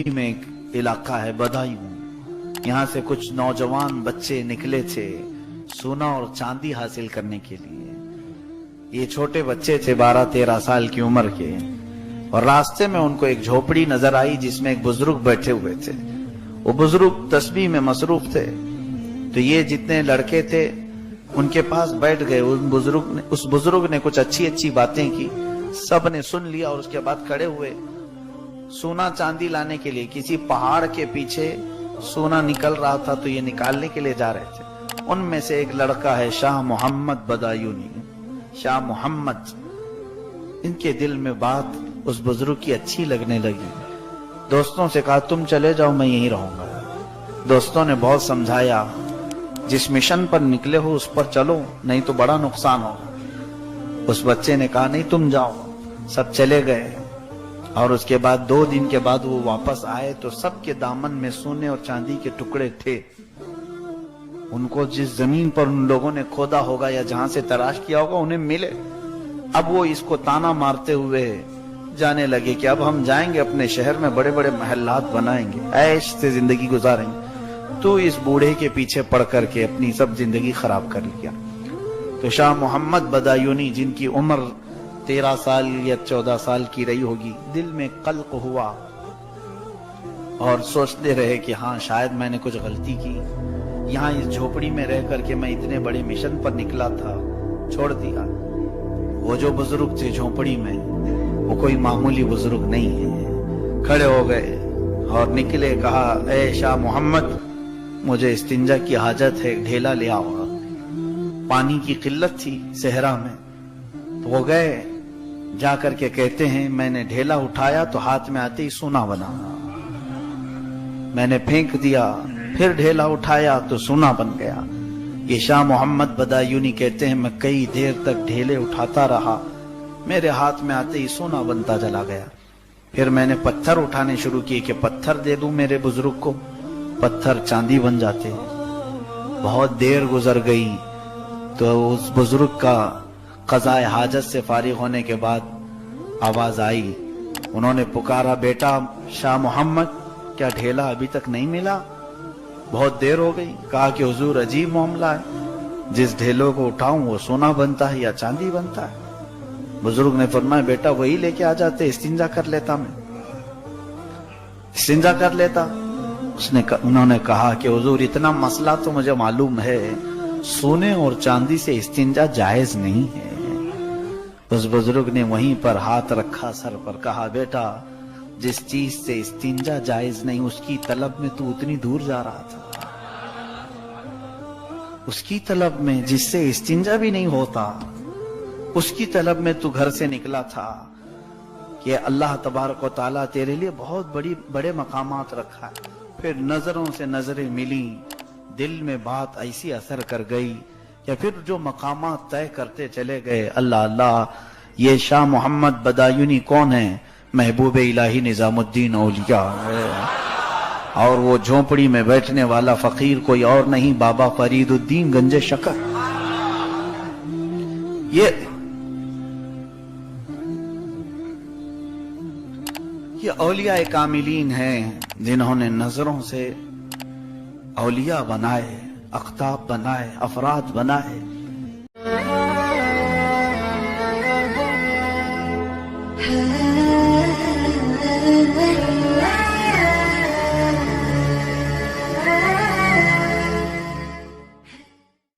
में एक इलाका है बदायूं, यहाँ से कुछ नौजवान बच्चे निकले थे सोना और चांदी हासिल करने के लिए। ये छोटे बच्चे थे 12-13 साल की उम्र के, और रास्ते में उनको एक झोपड़ी नजर आई जिसमें एक बुजुर्ग बैठे हुए थे। वो बुजुर्ग तस्बीह में मसरूफ थे, तो ये जितने लड़के थे उनके पास बैठ गए। उस बुजुर्ग ने कुछ अच्छी अच्छी बातें की, सब ने सुन लिया और उसके बाद खड़े हुए सोना चांदी लाने के लिए। किसी पहाड़ के पीछे सोना निकल रहा था तो ये निकालने के लिए जा रहे थे। उनमें से एक लड़का है शाह मोहम्मद बदायूनी, शाह मोहम्मद। इनके दिल में बात उस बुजुर्ग की अच्छी लगने लगी। दोस्तों से कहा तुम चले जाओ, मैं यहीं रहूंगा। दोस्तों ने बहुत समझाया, जिस मिशन पर निकले हो उस पर चलो, नहीं तो बड़ा नुकसान होगा। उस बच्चे ने कहा नहीं तुम जाओ। सब चले गए, और उसके बाद 2 दिन के बाद वो वापस आए तो सबके दामन में सोने और चांदी के टुकड़े थे। उनको जिस जमीन पर उन लोगों ने खोदा होगा या जहां से तलाश किया होगा उन्हें मिले। अब वो इसको ताना मारते हुए जाने लगे कि अब हम जाएंगे अपने शहर में, बड़े बड़े महल्लात बनाएंगे, ऐश से जिंदगी गुजारेंगे। तो इस बूढ़े के पीछे पड़ करके अपनी सब जिंदगी खराब कर लिया। तो शाह मोहम्मद बदायूनी, जिनकी उम्र 13 साल या 14 साल की रही होगी, दिल में कल्क हुआ और सोचते रहे कि हाँ शायद मैंने कुछ गलती की। यहाँ इस झोपड़ी में रह करके मैं इतने बड़े मिशन पर निकला था, छोड़ दिया। वो जो बुजुर्ग थे झोपड़ी में, वो कोई मामूली बुजुर्ग नहीं है। खड़े हो गए और निकले, कहा ए शाह मोहम्मद, मुझे इस्तिंजा की हाजत है, ढेला ले आओ। पानी की किल्लत थी सहरा में, तो वो गए। जा करके कहते हैं मैंने ढेला उठाया तो हाथ में आते ही सोना बना। मैंने फेंक दिया, फिर ढेला उठाया तो सोना बन गया। ये शाह मोहम्मद बदायूनी कहते हैं मैं कई देर तक ढेले उठाता रहा, मेरे हाथ में आते ही सोना बनता चला गया। फिर मैंने पत्थर उठाने शुरू किए कि पत्थर दे दूं मेरे बुजुर्ग को, पत्थर चांदी बन जाते हैं। बहुत देर गुजर गई तो उस बुजुर्ग का क़ज़ाए हाजत से फारिग होने के बाद आवाज आई। उन्होंने पुकारा, बेटा शाह मोहम्मद, क्या ढेला अभी तक नहीं मिला? बहुत देर हो गई। कहा कि हुजूर अजीब मामला है, जिस ढेलों को उठाऊं वो सोना बनता है या चांदी बनता है। बुजुर्ग ने फरमाया बेटा वही लेके आ जाते, इस्तिंजा कर लेता, मैं इस्तिंजा कर लेता। उन्होंने कहा कि हुजूर इतना मसला तो मुझे मालूम है, सोने और चांदी से इस्तिंजा जायज नहीं है। उस बुजुर्ग ने वहीं पर हाथ रखा सर पर, कहा बेटा जिस चीज से इस्तिंजा जायज नहीं उसकी तलब में तू उतनी दूर जा रहा था। उसकी तलब में जिससे इस्तिंजा भी नहीं होता, उसकी तलब में तू घर से निकला था कि अल्लाह तबारक व तआला तेरे लिए बहुत बड़े मकामात रखा है। फिर नजरों से नजरें मिली, दिल में बात ऐसी असर कर गई या फिर जो मकामात तय करते चले गए। अल्लाह अल्लाह, ये शाह मोहम्मद बदायूनी कौन है? महबूब इलाही निजामुद्दीन औलिया है, और वो झोपड़ी में बैठने वाला फकीर कोई और नहीं, बाबा फरीदुद्दीन गंजे शकर। ये औलिया कामिलीन हैं जिन्होंने नजरों से औलिया बनाए, अख्ताब बनाए, अफराद बनाए।